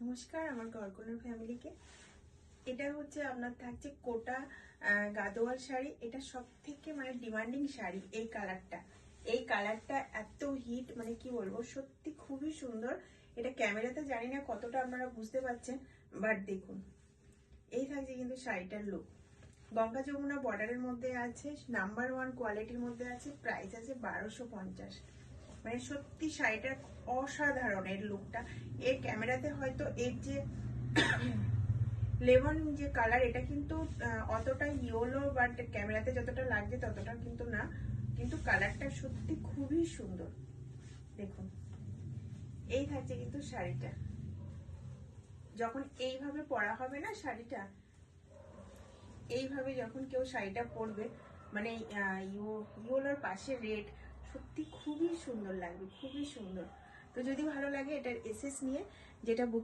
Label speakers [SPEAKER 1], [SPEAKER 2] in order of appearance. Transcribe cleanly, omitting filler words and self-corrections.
[SPEAKER 1] নমস্কার আমার গড়কোনার ফ্যামিলিকে। এটা হচ্ছে আপনার থাকছে কোটা গাদোয়াল শাড়ি। এটা সব থেকে ডিমান্ডিং শাড়ি। এই কালারটা এত হিট, কি বলবো, সত্যি খুবই সুন্দর। এটা ক্যামেরাতে জানি না কতটা আপনারা বুঝতে পারছেন, বাট দেখুন এই থাকছে কিন্তু শাড়িটার লুক। গঙ্গা যমুনা বর্ডারের মধ্যে আছে, নাম্বার 1 কোয়ালিটির মধ্যে আছে, প্রাইস আছে 1250। সত্যি শাড়িটার অসাধারণ এর লুকটা। এর ক্যামেরাতে হয়তো এর যে লেমন যে কালার, এটা কিন্তু অতটা ইয়েলো, বাট ক্যামেরাতে যতটা লাগছে ততটা কিন্তু না, কিন্তু কালারটা সত্যি খুবই সুন্দর। দেখুন এই থাকছে কিন্তু শাড়িটা। যখন এইভাবে পরা হবে না শাড়িটা, এইভাবে যখন কেউ শাড়িটা পরবে, ইয়েলোর পাশে রেড, সত্যি খুবই সুন্দর লাগবে, খুবই সুন্দর। তো যদি ভালো লাগে এটার এসএস নিয়ে যেটা